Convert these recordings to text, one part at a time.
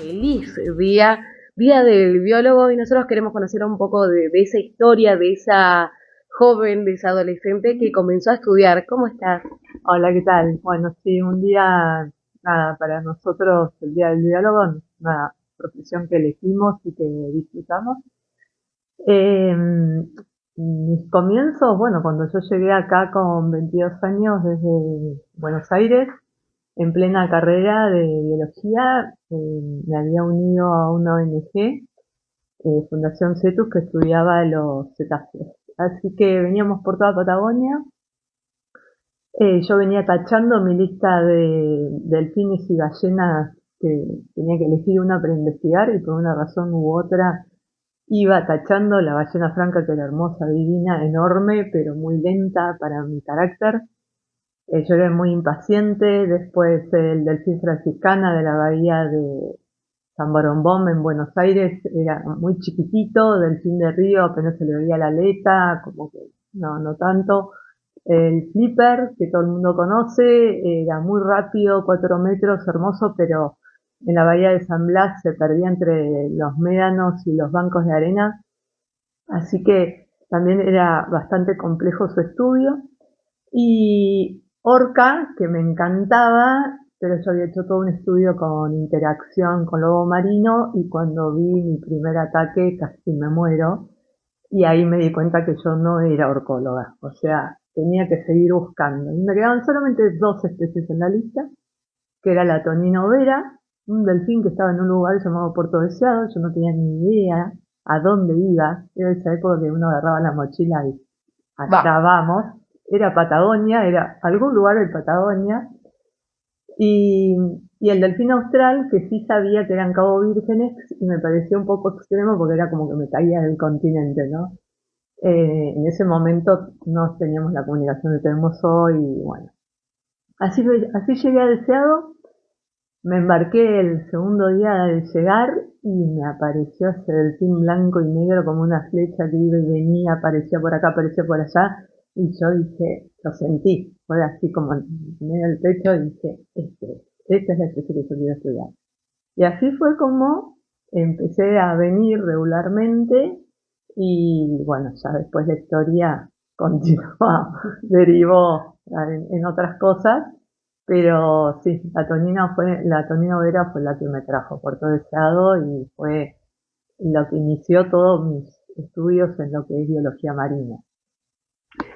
Feliz día del biólogo y nosotros queremos conocer un poco de esa historia, de esa joven, de esa adolescente que comenzó a estudiar. ¿Cómo estás? Hola, ¿qué tal? Bueno, sí, un día, nada, para nosotros el día del diálogo, una profesión que elegimos y que disfrutamos. Eh, Mis comienzos, bueno, cuando yo llegué acá con 22 años desde Buenos Aires, en plena carrera de biología, me había unido a una ONG, Fundación Cetus, que estudiaba los cetáceos. Así que veníamos por toda Patagonia. Yo venía tachando mi lista de delfines y ballenas que tenía que elegir una para investigar y por una razón u otra iba tachando la ballena franca, que era hermosa, divina, enorme, pero muy lenta para mi carácter. Yo era muy impaciente. Después el delfín franciscana de la bahía de San Borombón en Buenos Aires era muy chiquitito, delfín de río, apenas se le veía la aleta, como que no tanto. El flipper, que todo el mundo conoce, era muy rápido, 4 metros, hermoso, pero en la bahía de San Blas se perdía entre los médanos y los bancos de arena, así que también era bastante complejo su estudio. Y orca, que me encantaba, pero yo había hecho todo un estudio con interacción con lobo marino y cuando vi mi primer ataque casi me muero. Y ahí me di cuenta que yo no era orcóloga, o sea, tenía que seguir buscando. Y me quedaban solamente dos especies en la lista, que era la tonino vera, un delfín que estaba en un lugar llamado Puerto Deseado. Yo no tenía ni idea a dónde iba. Era esa época que uno agarraba la mochila y Va. allá vamos. Era Patagonia, era algún lugar de Patagonia. Y, y el delfín austral, que sí sabía que eran Cabo Vírgenes, y me pareció un poco extremo porque era como que me caía del continente, ¿no? En ese momento no teníamos la comunicación que tenemos hoy, y bueno, así llegué a Deseado. Me embarqué el segundo día de llegar y me apareció ese delfín blanco y negro como una flecha que iba y venía, aparecía por acá, aparecía por allá, y yo dije, lo sentí, fue así como en medio del pecho, y dije, esta es la especie que yo quiero estudiar. Y así fue como empecé a venir regularmente y bueno, ya después la historia continuó, derivó en otras cosas, pero sí, la Tonina Vera fue la que me trajo por todo ese lado y fue lo que inició todos mis estudios en lo que es biología marina.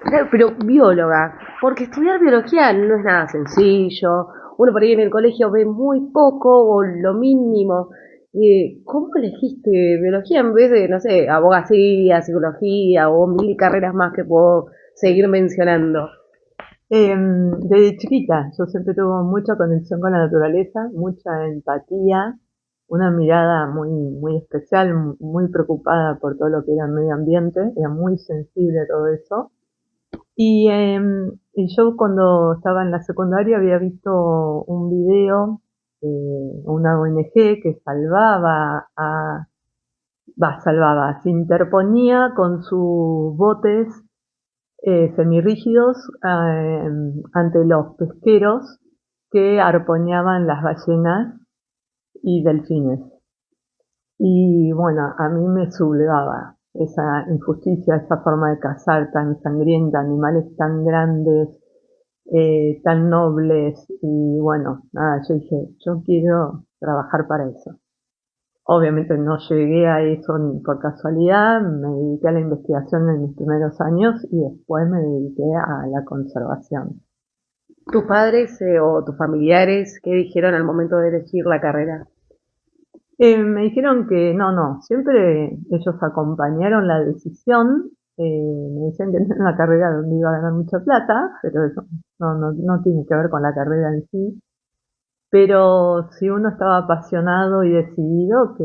Claro, pero bióloga, porque estudiar biología no es nada sencillo. Uno por ahí en el colegio ve muy poco o lo mínimo. ¿Cómo elegiste biología en vez de, no sé, abogacía, psicología o mil carreras más que puedo seguir mencionando? Desde chiquita yo siempre tuve mucha conexión con la naturaleza, mucha empatía, una mirada muy especial, muy preocupada por todo lo que era el medio ambiente, era muy sensible a todo eso. Y yo cuando estaba en la secundaria había visto un video de una ONG que se interponía con sus botes semirrígidos ante los pesqueros que arponeaban las ballenas y delfines. Y bueno, a mí me sublevaba esa injusticia, esa forma de cazar tan sangrienta, animales tan grandes, tan nobles. Y bueno, nada, yo dije, yo quiero trabajar para eso. Obviamente no llegué a eso ni por casualidad, me dediqué a la investigación en mis primeros años y después me dediqué a la conservación. ¿Tus padres o tus familiares qué dijeron al momento de elegir la carrera? Me dijeron que no, siempre ellos acompañaron la decisión. Me decían que no era una carrera donde iba a ganar mucha plata, pero eso no tiene que ver con la carrera en sí. Pero si uno estaba apasionado y decidido, que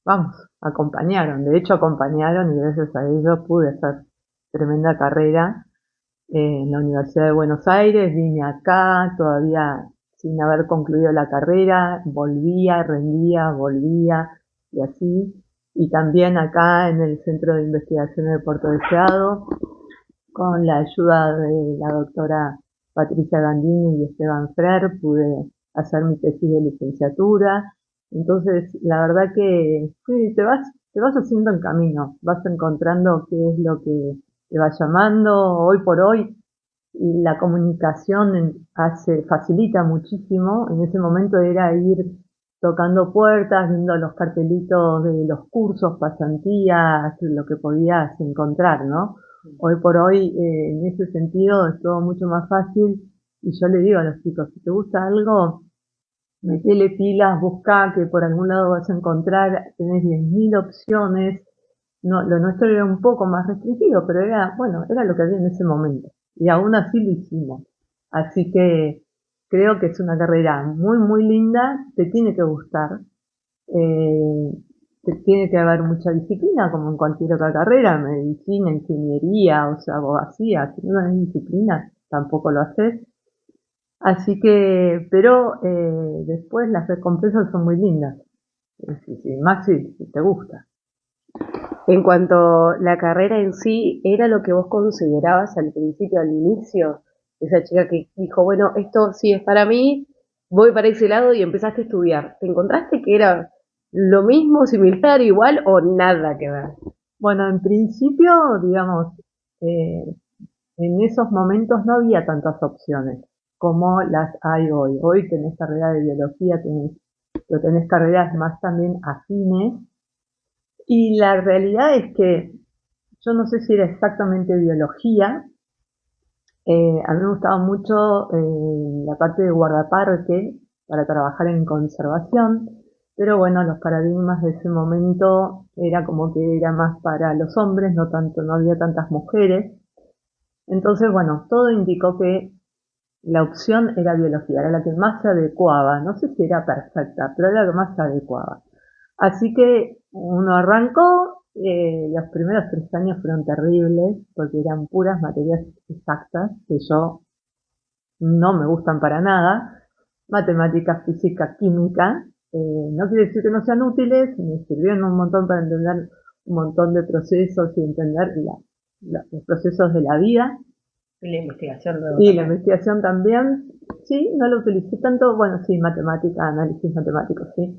vamos, acompañaron. De hecho, acompañaron y gracias a ellos pude hacer tremenda carrera en la Universidad de Buenos Aires. Vine acá todavía sin haber concluido la carrera, volvía, rendía, volvía y así. Y también acá en el Centro de Investigación de Puerto Deseado, con la ayuda de la doctora Patricia Gandini y Esteban Frer, pude hacer mi tesis de licenciatura Entonces, la verdad que sí, te vas haciendo el camino, vas encontrando qué es lo que te va llamando. Hoy por hoy la comunicación facilita muchísimo. En ese momento era ir tocando puertas, viendo los cartelitos de los cursos, pasantías, lo que podías encontrar, ¿no? Hoy por hoy, en ese sentido, es todo mucho más fácil. Y yo le digo a los chicos, si te gusta algo, metele pilas, busca que por algún lado vas a encontrar, tenés 10.000 opciones. No, lo nuestro era un poco más restringido, pero era, bueno, era lo que había en ese momento. Y aún así lo hicimos. Así que creo que es una carrera muy, muy linda, te tiene que gustar, eh, te tiene que haber mucha disciplina, como en cualquier otra carrera, medicina, ingeniería, o sea, abogacía, si no hay disciplina, tampoco lo haces. Así que, pero después las recompensas son muy lindas. Más si te gusta. En cuanto a la carrera en sí, ¿era lo que vos considerabas al principio, al inicio? Esa chica que dijo, bueno, esto sí es para mí, voy para ese lado y empezaste a estudiar. ¿Te encontraste que era lo mismo, similar, igual o nada que ver? Bueno, en principio, digamos, eh, en esos momentos no había tantas opciones como las hay hoy. Hoy tenés carrera de biología, pero tenés carreras más también afines. Y la realidad es que yo no sé si era exactamente biología. A mí me gustaba mucho la parte de guardaparque para trabajar en conservación, pero bueno, los paradigmas de ese momento era como que era más para los hombres, no tanto, no había tantas mujeres. Entonces, bueno, todo indicó que la opción era biología, era la que más se adecuaba. No sé si era perfecta, pero era la que más se adecuaba. Así que uno arrancó, los primeros 3 años fueron terribles porque eran puras materias exactas que yo no me gustan para nada. Matemática, física, química. No quiere decir que no sean útiles, me sirvieron un montón para entender un montón de procesos y entender los procesos de la vida. La investigación luego Y la también. investigación también, sí, no lo utilicé tanto, bueno, sí, matemática, análisis matemático, sí.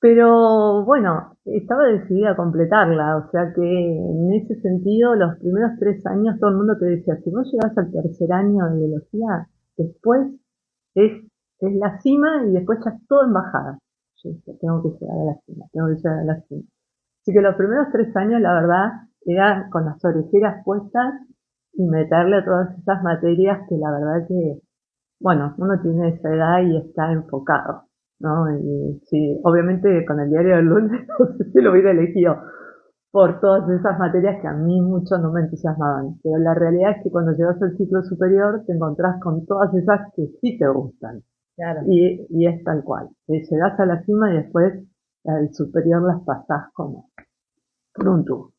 Pero bueno, estaba decidida a completarla, o sea que en ese sentido, los primeros 3 años todo el mundo te decía, si vos llegás al tercer año de biología, después es, es la cima y después ya es todo en bajada. Yo decía, tengo que llegar a la cima, tengo que llegar a la cima. Así que los primeros 3 años, la verdad, era con las orejeras puestas y meterle a todas esas materias que la verdad que, bueno, uno tiene esa edad y está enfocado, ¿no? Y sí, obviamente con el diario del lunes no sé si lo hubiera elegido por todas esas materias que a mí mucho no me entusiasmaban. Pero la realidad es que cuando llegas al ciclo superior te encontrás con todas esas que sí te gustan. Claro. Y es tal cual. Llegás a la cima y después al superior las pasás como por un tubo.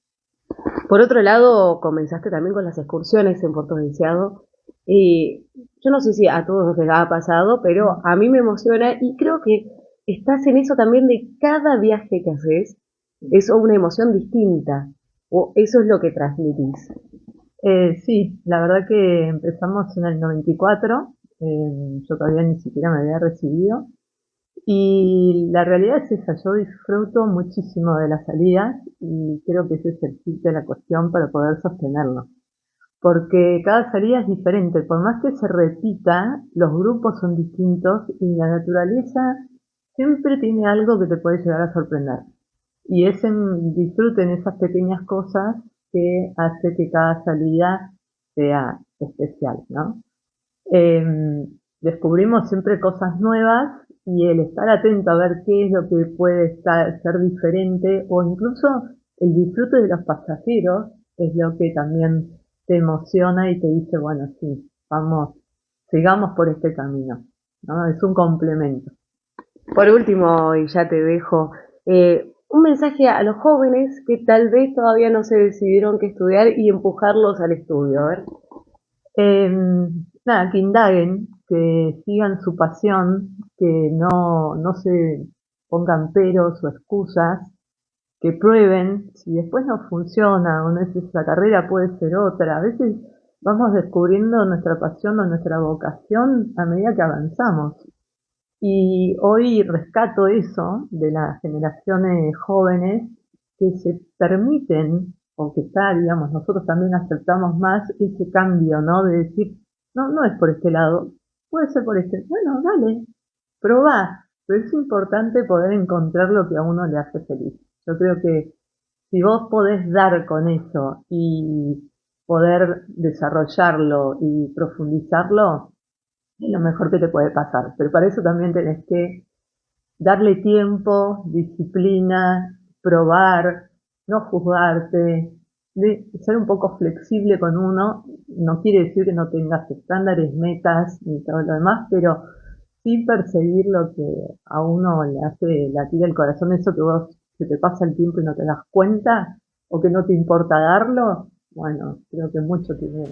Por otro lado, comenzaste también con las excursiones en Puerto Deseado. Y yo no sé si a todos les ha pasado, pero a mí me emociona y creo que estás en eso también de cada viaje que haces, es una emoción distinta, o eso es lo que transmitís. Sí, la verdad que empezamos en el 94, yo todavía ni siquiera me había recibido, y la realidad es esa, yo disfruto muchísimo de las salidas y creo que ese es el kit de la cuestión para poder sostenerlo. Porque cada salida es diferente, por más que se repita, los grupos son distintos y la naturaleza siempre tiene algo que te puede llegar a sorprender. Y es en disfruten esas pequeñas cosas que hace que cada salida sea especial, ¿no? Descubrimos siempre cosas nuevas y el estar atento a ver qué es lo que puede ser diferente o incluso el disfrute de los pasajeros es lo que también te emociona y te dice, bueno, sí, vamos, sigamos por este camino, ¿no? Es un complemento. Por último, y ya te dejo, un mensaje a los jóvenes que tal vez todavía no se decidieron qué estudiar y empujarlos al estudio. A ver. Eh, Nada, que indaguen, que sigan su pasión, que no se pongan peros o excusas, que prueben, si después no funciona o no es esa carrera, puede ser otra. A veces vamos descubriendo nuestra pasión o nuestra vocación a medida que avanzamos. Y hoy rescato eso de las generaciones jóvenes que se permiten, o que está, digamos, nosotros también aceptamos más ese cambio, ¿no? De decir, no, no es por este lado, puede ser por este. Bueno, dale, probá. Pero es importante poder encontrar lo que a uno le hace feliz. Yo creo que si vos podés dar con eso y poder desarrollarlo y profundizarlo, es lo mejor que te puede pasar. Pero para eso también tenés que darle tiempo, disciplina, probar, no juzgarte, de ser un poco flexible con uno. No quiere decir que no tengas estándares, metas ni todo lo demás, pero sí perseguir lo que a uno le hace latir el corazón, eso que vos, que te pasa el tiempo y no te das cuenta, o que no te importa darlo, bueno, creo que mucho tiene.